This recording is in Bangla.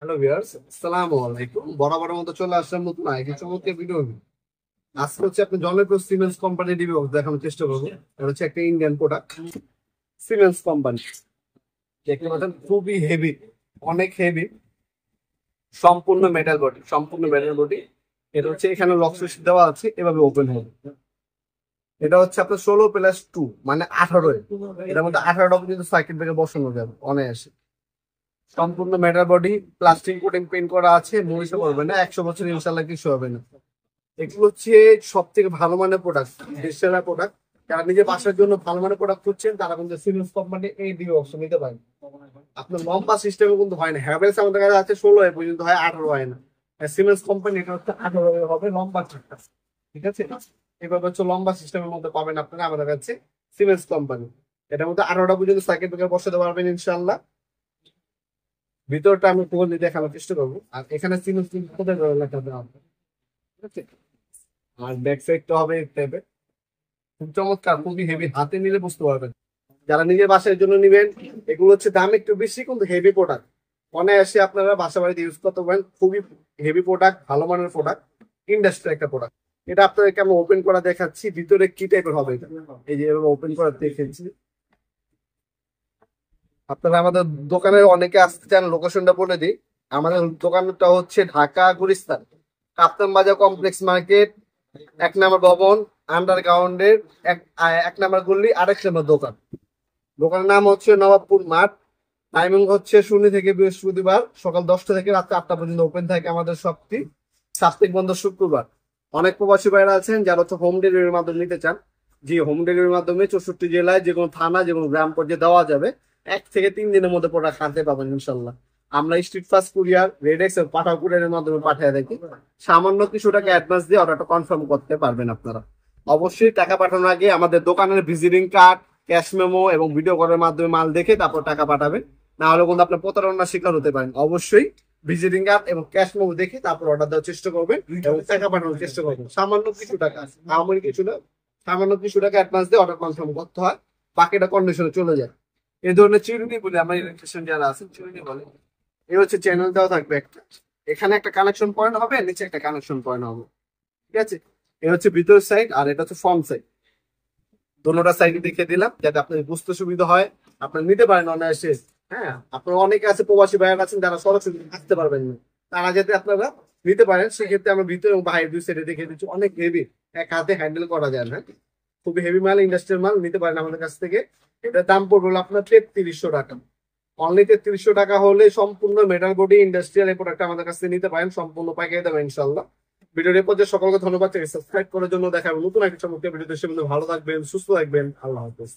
হ্যালো ভিউয়ার্স, আসসালামু আলাইকুম। বরাবরের মতো চলে আসলাম নতুন আরেকটি চমৎকার ভিডিও নিয়ে। আজকে হচ্ছে আপনি জনপ্রিয় সিমেন্স কোম্পানি রিভিউ দেখানোর চেষ্টা করবো। এটা হচ্ছে একটা ইন্ডিয়ান প্রোডাক্ট, সিমেন্স কোম্পানি। দেখতে পাচ্ছেন খুবই হেভি, অনেক হেভি, সম্পূর্ণ মেটাল বডি। এটা হচ্ছে এখানে লক সুইচ দেওয়া আছে, এভাবে ওপেন হবে। এটা হচ্ছে আপনার 16+2 মানে 18। এটার মধ্যে 18টা কিন্তু সার্কিট ব্রেকার বসানো যাবে অনায়াসে। সম্পূর্ণ metal body, plastic coating paint করা আছে, মরিচা করবে না, 100 বছর ইনশাল্লাহ কিছু হবে না। এগুলো হচ্ছে সব থেকে ভালো মানের প্রোডাক্ট, দেশের প্রোডাক্ট। যারা নিজের বাসার জন্য ভালো মানের প্রোডাক্ট খুঁজছেন তারা কিন্তু সিমেন্স কোম্পানি এই দিয়ে অপশন নিতে পারেন। আপনার লম্বা সিস্টেমে কিন্তু হয় না, হ্যাভেলস আমাদের কাছে আছে 16 এ পর্যন্ত হয়, 18 হয় না। সিমেন্স কোম্পানি এটা হচ্ছে 18 হবে লম্বা একটা। ঠিক আছে, এভাবে হচ্ছে লম্বা সিস্টেমের মধ্যে পাবেন আপনারা আমাদের কাছে সিমেন্স কোম্পানি। এটার মধ্যে 18টা পর্যন্ত সার্কিট ব্রেকার বসাতে পারবেন ইনশাল্লাহ। ভিতরটা আমি পুরো দেখানোর চেষ্টা করবো। আর এখানে সিমেন্স কোথায় লেখা দেওয়া হবে, ঠিক আছে। আর ব্যাক সাইডটা হবে এই টাইপের, খুব চমৎকার, খুবই হেভি, হাতে নিলে বুঝতে পারবেন। যারা নিজের বাসার জন্য নিবেন, এগুলো হচ্ছে দাম একটু বেশি কিন্তু হেভি প্রোডাক্ট। অনায়াসে আপনারা বাসা বাড়িতে ইউজ করতে পারেন। খুবই হেভি প্রোডাক্ট, ভালো মানের প্রোডাক্ট, ইন্ডাস্ট্রি একটা প্রোডাক্ট। এটা আপনাদেরকে আমি ওপেন করা দেখাচ্ছি, ভিতরে কি টাইপের হবে এটা। এই যে এভাবে ওপেন করা দেখেছি। আপনারা আমাদের দোকানে অনেকে আসতে চান, লোকেশনটা বলে দিই। আমাদের দোকানটা হচ্ছে ঢাকা গুলিস্তান, কাপ্তান বাজার কমপ্লেক্স মার্কেট, 1 নম্বর ভবন, আন্ডারগ্রাউন্ডের এক এক নম্বর গল্লি, আরেক নম্বর দোকান। দোকানের নাম হচ্ছে নবাবপুর মাঠ। টাইমিং হচ্ছে শনি থেকে বৃহস্পতিবার সকাল 10টা থেকে রাত 8টা পর্যন্ত ওপেন থাকে আমাদের শপটি। সাপ্তাহিক বন্ধ শুক্রবার। অনেক প্রবাসী ভাইরা আছেন যারা হচ্ছে হোম ডেলিভারির মাধ্যমে নিতে চান। জি, হোম ডেলিভারির মাধ্যমে 64 জেলায় যে কোনো থানা, যে কোনো গ্রাম পর্যায়ে দেওয়া যাবে। 1 থেকে 3 দিনের মধ্যে প্রোডাক্ট আনতে পাবেন ইনশাল্লাহ। আমরা স্ট্রিট ফাস্ট কুরিয়ার, রেডেক্স এর পাঠাও কুরিয়ারের মাধ্যমে পাঠিয়ে থাকি। সামান্য কিছু টাকা অ্যাডভান্স দিয়ে অর্ডারটা কনফার্ম করতে পারবেন আপনারা। অবশ্যই টাকা পাঠানোর আগে আমাদের দোকানের ভিজিটিং কার্ড, ক্যাশ মেমো এবং ভিডিও কলের মাধ্যমে মাল দেখে তারপর টাকা পাঠাবেন। না হলে কিন্তু আপনার প্রতারণার শিকার হতে পারেন। অবশ্যই ভিজিটিং কার্ড এবং ক্যাশ মেমো দেখে তারপর অর্ডার দেওয়ার চেষ্টা করবেন এবং টাকা পাঠানোর চেষ্টা করবেন। সামান্য কিছু টাকা, আমার কিছু না, সামান্য কিছু টাকা অ্যাডভান্স দিয়ে অর্ডার কনফার্ম করতে হয়, বাকিটা কন্ডিশনে চলে যায়। এই ধরনের চিরুনি বলে আমরা ইলেকট্রিশিয়ান যারা আছেন চিরুনি বলে। এই হচ্ছে চ্যানেল দেওয়া থাকবে একটা, এখানে একটা কানেকশন পয়েন্ট হবে, নিচে একটা কানেকশন পয়েন্ট হবে। ঠিক আছে, এ হচ্ছে ভিতরের সাইড আর এটা হচ্ছে ফ্রন্ট সাইড। দোনোটা সাইড দেখিয়ে দিলাম যাতে আপনার বুঝতে সুবিধা হয়, আপনার নিতে পারেন অনায়াসে। হ্যাঁ, আপনার অনেকে আছে প্রবাসী ভাইয়ার আছেন যারা সরাসরি আসতে পারবেন না, তারা যাতে আপনারা নিতে পারেন সেক্ষেত্রে আমরা ভিতরে এবং বাইরে দুই সাইডে দেখিয়ে দিচ্ছি। অনেক হেভি, এক হাতে হ্যান্ডেল করা যায় না, খুবই হেভি মাল, ইন্ডাস্ট্রিয়াল মাল, নিতে পারেন আমাদের কাছ থেকে। এটার দাম পড়বে হলো আপনার 3300 টাকা। অনলি 3300 টাকা হলে সম্পূর্ণ মেটাল বডি ইন্ডাস্ট্রিয়াল এই প্রোডাক্ট আমাদের কাছ থেকে নিতে পারেন সম্পূর্ণ পাইকারি দামে ইনশাল্লাহ। ভিডিওর পর্যায়ে সকলকে ধন্যবাদ, সাবস্ক্রাইব করার জন্য। দেখা হবে নতুন একটা চমৎকার ভিডিও। দেশে ভালো থাকবেন, সুস্থ থাকবেন, আল্লাহ হাফেজ।